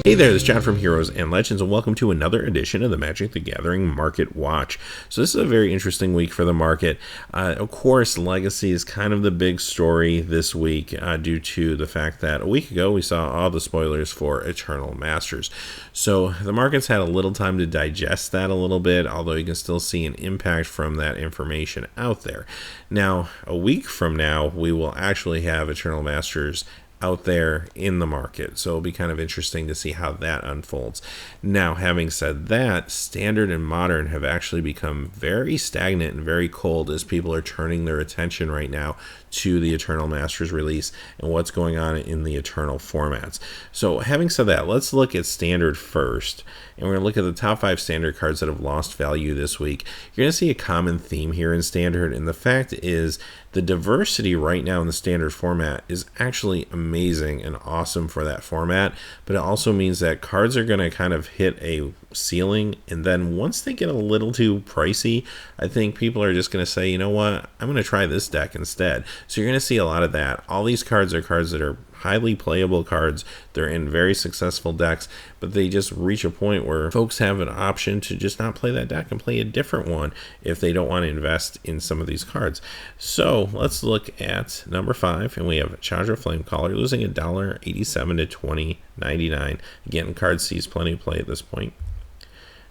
Hey there, this is John from Heroes and Legends, and welcome to another edition of the Magic the Gathering Market Watch. So this is a very interesting week for the market. Of course, Legacy is kind of the big story this week due to the fact that a week ago we saw all the spoilers for Eternal Masters. So the market's had a little time to digest that a little bit, although you can still see an impact from that information out there. Now, a week from now, we will actually have Eternal Masters out there in the market, so it'll be kind of interesting to see how that unfolds. Now, having said that, Standard and Modern have actually become very stagnant and very cold as people are turning their attention right now to the Eternal Masters release and what's going on in the Eternal formats. So having said that, let's look at Standard first, and we're going to look at the top 5 Standard cards that have lost value this week. You're going to see a common theme here in Standard, and the fact is the diversity right now in the Standard format is actually amazing and awesome for that format, but it also means that cards are going to kind of hit a ceiling, and then once they get a little too pricey, I think people are just going to say, you know what, I'm going to try this deck instead. So you're going to see a lot of that. All these cards are cards that are highly playable cards. They're in very successful decks, but they just reach a point where folks have an option to just not play that deck and play a different one if they don't want to invest in some of these cards. So let's look at number 5, and we have Chandra Flamecaller losing $1.87 to $20.99. Again, card sees plenty of play at this point.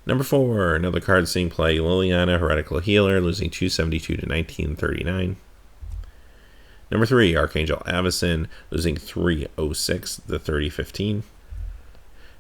Number 4, another card seeing play, Liliana, Heretical Healer, losing $2.72 to $19.39. Number 3, Archangel Avacyn, losing $3.06 to $30.15.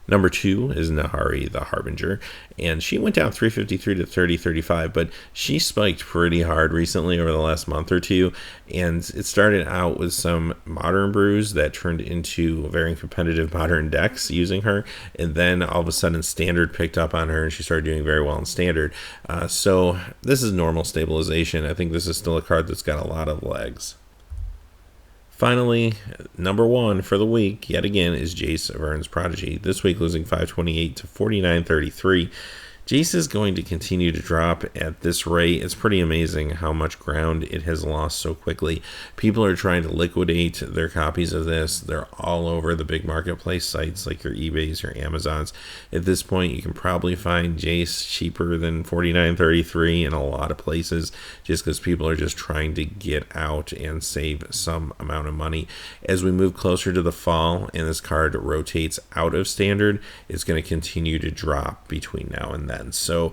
Number 2 is Nahari the Harbinger, and she went down $3.53 to $30.35, but she spiked pretty hard recently over the last month or two, and it started out with some modern brews that turned into very competitive modern decks using her, and then all of a sudden Standard picked up on her and she started doing very well in Standard. So this is normal stabilization. I think this is still a card that's got a lot of legs. Finally, number 1 for the week, yet again, is Jace Vern's Prodigy. This week losing $5.28 to $49.33. Jace is going to continue to drop at this rate. It's pretty amazing how much ground it has lost so quickly. People are trying to liquidate their copies of this. They're all over the big marketplace sites like your eBays, your Amazons. At this point, you can probably find Jace cheaper than $49.33 in a lot of places just because people are just trying to get out and save some amount of money. As we move closer to the fall and this card rotates out of Standard, it's going to continue to drop between now and then. So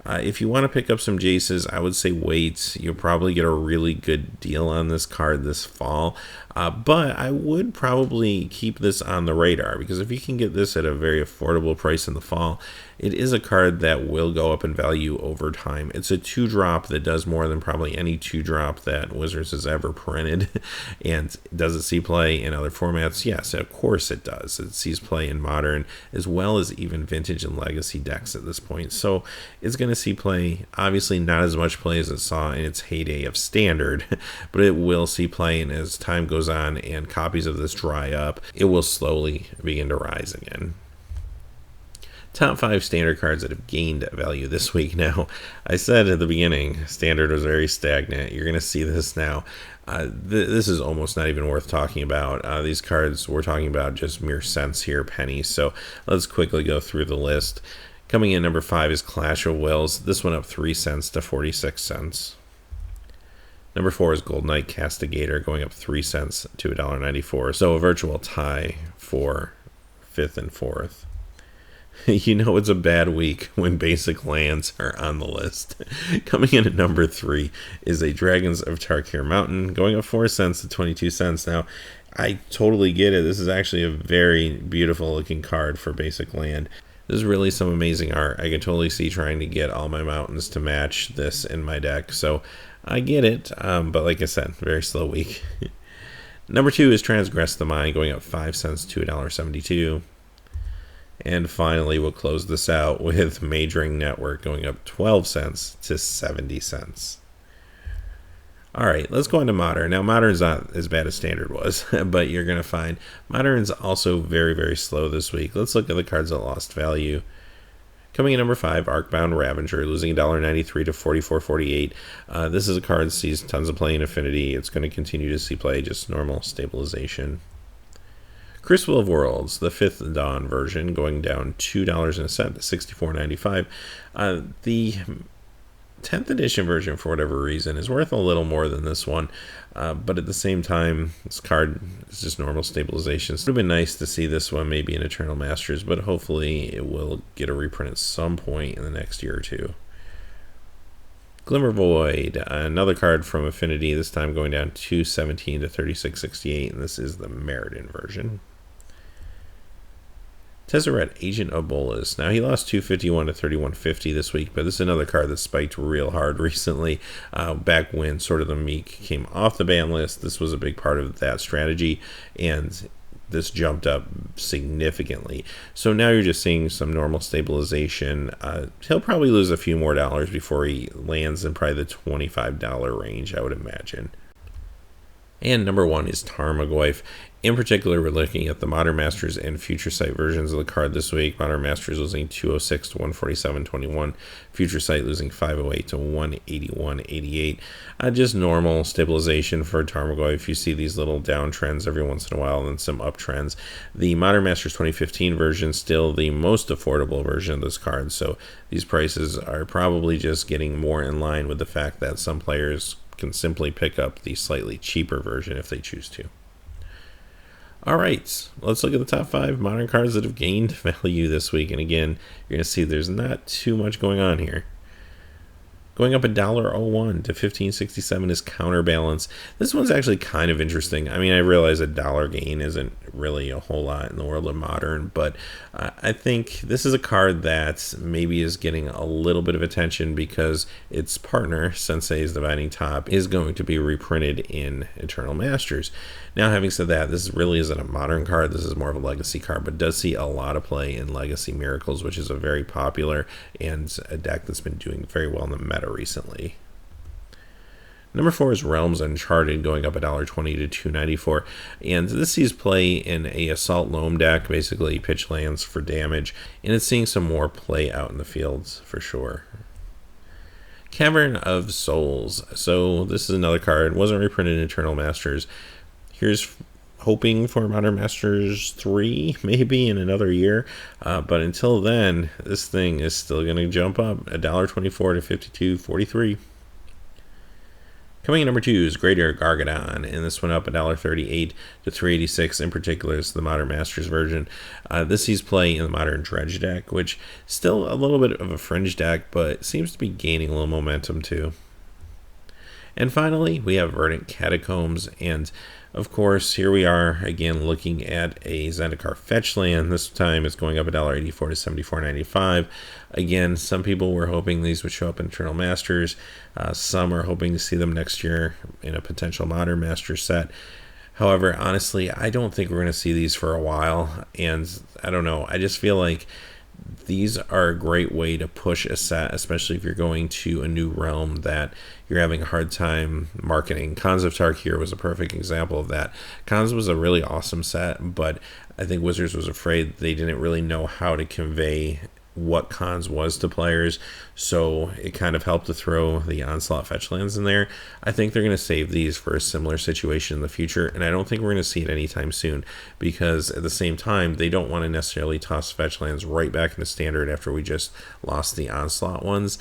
if you want to pick up some Jaces, I would say wait. You'll probably get a really good deal on this card this fall. But I would probably keep this on the radar, because if you can get this at a very affordable price in the fall, it is a card that will go up in value over time. It's a 2-drop that does more than probably any 2-drop that Wizards has ever printed. And does it see play in other formats? Yes, of course it does. It sees play in Modern as well as even Vintage and Legacy decks at this point. So it's going to see play, obviously not as much play as it saw in its heyday of Standard, but it will see play, and as time goes on and copies of this dry up, it will slowly begin to rise again. Top 5 Standard cards that have gained value this week. Now, I said at the beginning, Standard was very stagnant. You're going to see this now. This is almost not even worth talking about. These cards, we're talking about just mere cents here, pennies. So let's quickly go through the list. Coming in number 5 is Clash of Wills. This went up 3 cents to 46 cents. Number 4 is Gold Knight Castigator, going up 3 cents to $1.94. So a virtual tie for 5th and 4th. You know it's a bad week when basic lands are on the list. Coming in at number 3 is a Dragons of Tarkir Mountain, going up 4 cents to 22 cents. Now, I totally get it. This is actually a very beautiful looking card for basic land. This is really some amazing art. I can totally see trying to get all my mountains to match this in my deck. So I get it, but like I said, very slow week. Number 2 is Transgress the Mind, going up 5 cents to $1.72. And finally, we'll close this out with Majoring Network, going up 12 cents to 70 cents. All right, let's go on to Modern. Now, Modern's not as bad as Standard was, but you're going to find Modern's also very, very slow this week. Let's look at the cards that lost value. Coming in number 5, Arcbound Ravager, losing $1.93 to $44.48. This is a card that sees tons of play in Affinity. It's going to continue to see play, just normal stabilization. Crucible of Worlds, the 5th Dawn version, going down $2 in a set to $64.95. The 10th edition version, for whatever reason, is worth a little more than this one, but at the same time, this card is just normal stabilization. It would have been nice to see this one maybe in Eternal Masters, but hopefully it will get a reprint at some point in the next year or two. Glimmer Void, another card from Affinity, this time going down $2.17 to $36.68, and this is the Meriden version. Tezzeret, Agent of Bolas. Now, he lost $2.51 to $31.50 this week, but this is another card that spiked real hard recently. Back when sort of the Meek came off the ban list, this was a big part of that strategy, and this jumped up significantly. So now you're just seeing some normal stabilization. He'll probably lose a few more dollars before he lands in probably the $25 range, I would imagine. And number 1 is Tarmogoyf. In particular, we're looking at the Modern Masters and Future Sight versions of the card this week. Modern Masters losing 206 to 147.21. Future Sight losing 508 to 181.88. Just normal stabilization for Tarmogoyf. You see these little downtrends every once in a while and then some uptrends. The Modern Masters 2015 version still the most affordable version of this card. So these prices are probably just getting more in line with the fact that some players can simply pick up the slightly cheaper version if they choose to. All right, let's look at the top 5 modern cards that have gained value this week. And again, you're going to see there's not too much going on here. Going up $1.01 to $15.67 is Counterbalance. This one's actually kind of interesting. I mean, I realize a dollar gain isn't really a whole lot in the world of Modern, but I think this is a card that maybe is getting a little bit of attention because its partner, Sensei's Dividing Top, is going to be reprinted in Eternal Masters. Now, having said that, this really isn't a Modern card. This is more of a Legacy card, but does see a lot of play in Legacy Miracles, which is a very popular and a deck that's been doing very well in the meta recently. Number 4 is Realms Uncharted, going up $1.20 to $2.94, and this sees play in a Assault Loam deck, basically pitch lands for damage, and it's seeing some more play out in the fields for sure. Cavern of Souls. So this is another card, wasn't reprinted in Eternal Masters. Here's hoping for Modern Masters 3 maybe in another year, but until then, this thing is still going to jump up $1.24 to $52.43. Coming in number 2 is Greater Gargadon, and this went up $1.38 to $3.86. In particular, is the Modern Masters version. This sees play in the Modern Dredge deck, which still a little bit of a fringe deck, but seems to be gaining a little momentum too. And finally, we have Verdant Catacombs, and of course, here we are again looking at a Zendikar fetch land. This time it's going up $1.84 to $74.95. Again, some people were hoping these would show up in Eternal Masters. Some are hoping to see them next year in a potential Modern Masters set. However, honestly, I don't think we're going to see these for a while. And I don't know. I just feel like these are a great way to push a set, especially if you're going to a new realm that you're having a hard time marketing. Khans of Tarkir was a perfect example of that. Khans was a really awesome set, but I think Wizards was afraid they didn't really know how to convey what Khans was to players, so it kind of helped to throw the Onslaught fetchlands in there. I think they're going to save these for a similar situation in the future, and I don't think we're going to see it anytime soon, because at the same time, they don't want to necessarily toss fetchlands right back into Standard after we just lost the Onslaught ones.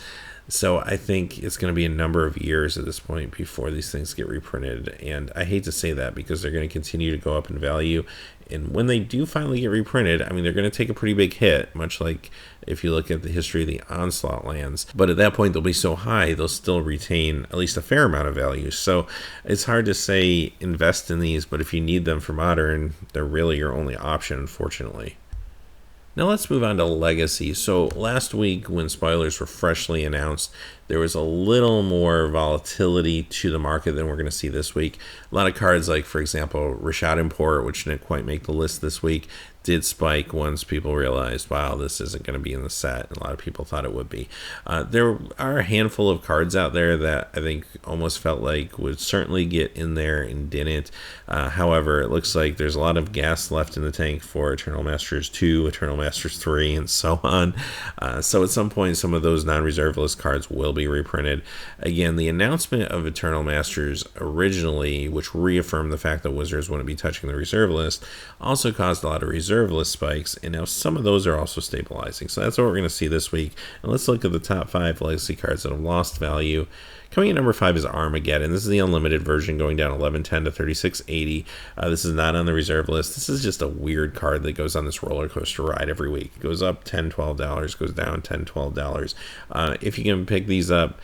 So I think it's going to be a number of years at this point before these things get reprinted. And I hate to say that because they're going to continue to go up in value. And when they do finally get reprinted, I mean, they're going to take a pretty big hit, much like if you look at the history of the Onslaught lands. But at that point, they'll be so high, they'll still retain at least a fair amount of value. So it's hard to say invest in these, but if you need them for Modern, they're really your only option, unfortunately. Now let's move on to Legacy. So last week when spoilers were freshly announced, there was a little more volatility to the market than we're going to see this week. A lot of cards like, for example, Rashad Import, which didn't quite make the list this week, did spike once people realized, wow, this isn't going to be in the set. A lot of people thought it would be. There are a handful of cards out there that I think almost felt like would certainly get in there and didn't. However, it looks like there's a lot of gas left in the tank for Eternal Masters 2, Eternal Masters 3, and so on. So at some point, some of those non-reserve list cards will be reprinted. Again, the announcement of Eternal Masters originally, which reaffirmed the fact that Wizards wouldn't be touching the reserve list, also caused a lot of reserve list spikes, and now some of those are also stabilizing. So that's what we're going to see this week. And let's look at the top 5 legacy cards that have lost value. Coming in number 5 is Armageddon. This is the unlimited version, going down 1110 to 3680. This is not on the reserve list. This is just a weird card that goes on this roller coaster ride every week. It goes up $10, $12, goes down $10, $12. If you can pick these up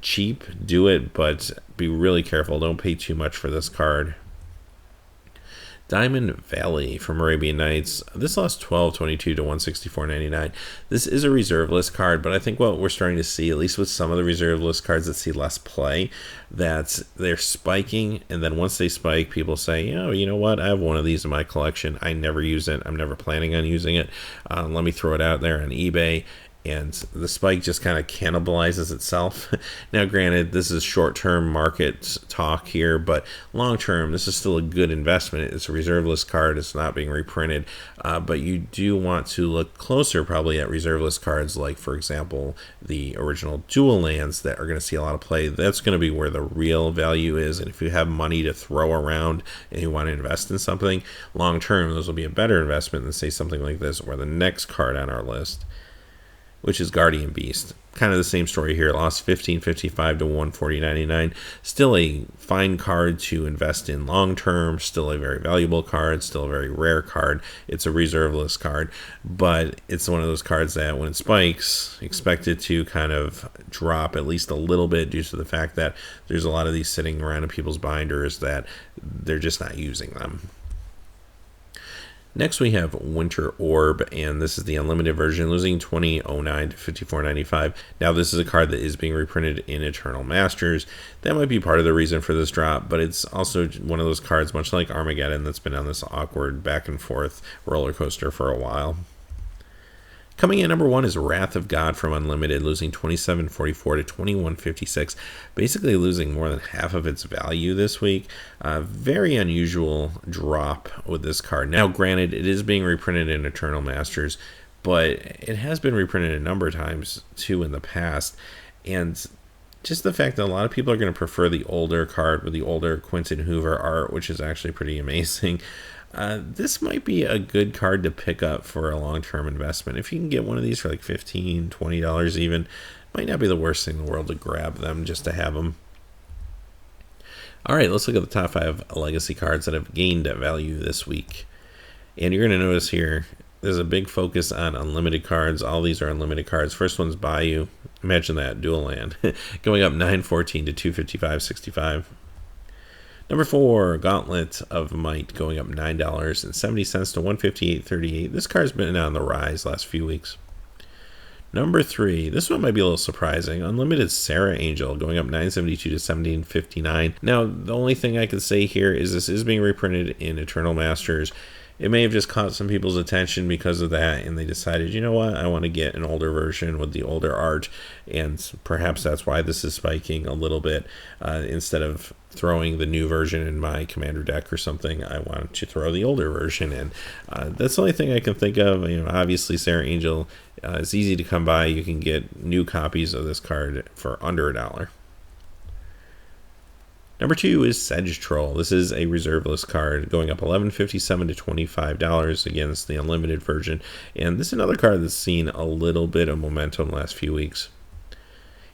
cheap, do it, but be really careful. Don't pay too much for this card. Diamond Valley from Arabian Nights. This lost 12.22 to 164.99. This is a reserve list card, but I think what we're starting to see, at least with some of the reserve list cards that see less play, that they're spiking, and then once they spike, people say, oh, you know what? I have one of these in my collection. I never use it. I'm never planning on using it. Let me throw it out there on eBay. And the spike just kind of cannibalizes itself. Now, granted, this is short-term market talk here, but long-term, this is still a good investment. It's a reserve list card. It's not being reprinted. But you do want to look closer probably at reserve list cards like, for example, the original dual lands that are going to see a lot of play. That's going to be where the real value is. And if you have money to throw around and you want to invest in something, long-term, those will be a better investment than, say, something like this or the next card on our list, which is Guardian Beast. Kind of the same story here. Lost 15.55 to 140.99. Still a fine card to invest in long term. Still a very valuable card. Still a very rare card. It's a reserve list card, but it's one of those cards that when it spikes, expect it to kind of drop at least a little bit due to the fact that there's a lot of these sitting around in people's binders that they're just not using them. Next we have Winter Orb, and this is the unlimited version, losing 20.09 to 54.95. Now this is a card that is being reprinted in Eternal Masters. That might be part of the reason for this drop, but it's also one of those cards, much like Armageddon, that's been on this awkward back and forth roller coaster for a while. Coming in number 1 is Wrath of God from Unlimited, losing 27.44 to 21.56, basically losing more than half of its value this week. Very unusual drop with this card. Now, granted, it is being reprinted in Eternal Masters, but it has been reprinted a number of times too in the past, and just the fact that a lot of people are going to prefer the older card with the older Quentin Hoover art, which is actually pretty amazing. This might be a good card to pick up for a long-term investment. If you can get one of these for like $15, $20 even, might not be the worst thing in the world to grab them just to have them. All right, let's look at the top 5 legacy cards that have gained value this week. And you're going to notice here, there's a big focus on unlimited cards. All these are unlimited cards. First one's Bayou. Imagine that, dual land. Going up 9.14 to 255.65. Number 4, Gauntlet of Might, going up $9.70 to 158.38. This card's been on the rise last few weeks. Number 3, this one might be a little surprising. Unlimited Sarah Angel, going up $9.72 to 17.59. Now, the only thing I can say here is this is being reprinted in Eternal Masters. It may have just caught some people's attention because of that, and they decided, you know what, I want to get an older version with the older art, and perhaps that's why this is spiking a little bit. Instead of throwing the new version in my Commander deck or something, I want to throw the older version in. That's the only thing I can think of. You know, obviously, Sarah Angel is easy to come by. You can get new copies of this card for under $1. Number 2 is Sedge Troll. This is a reserve list card, going up $11.57 to $25 against the unlimited version. And this is another card that's seen a little bit of momentum the last few weeks.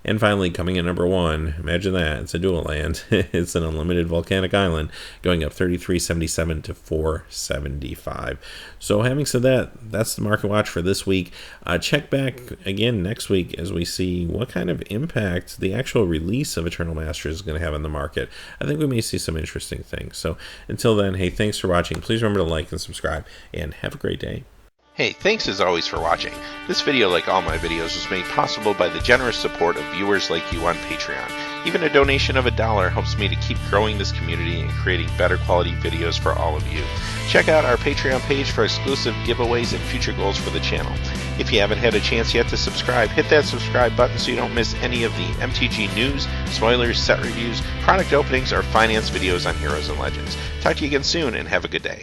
And finally, coming in number 1, imagine that, it's a dual land. It's an unlimited volcanic island, going up $33.77 to $4.75. So having said that, that's the market watch for this week. Check back again next week as we see what kind of impact the actual release of Eternal Masters is going to have on the market. I think we may see some interesting things. So until then, hey, thanks for watching. Please remember to like and subscribe, and have a great day. Hey, thanks as always for watching. This video, like all my videos, was made possible by the generous support of viewers like you on Patreon. Even a donation of $1 helps me to keep growing this community and creating better quality videos for all of you. Check out our Patreon page for exclusive giveaways and future goals for the channel. If you haven't had a chance yet to subscribe, hit that subscribe button so you don't miss any of the MTG news, spoilers, set reviews, product openings, or finance videos on Heroes and Legends. Talk to you again soon and have a good day.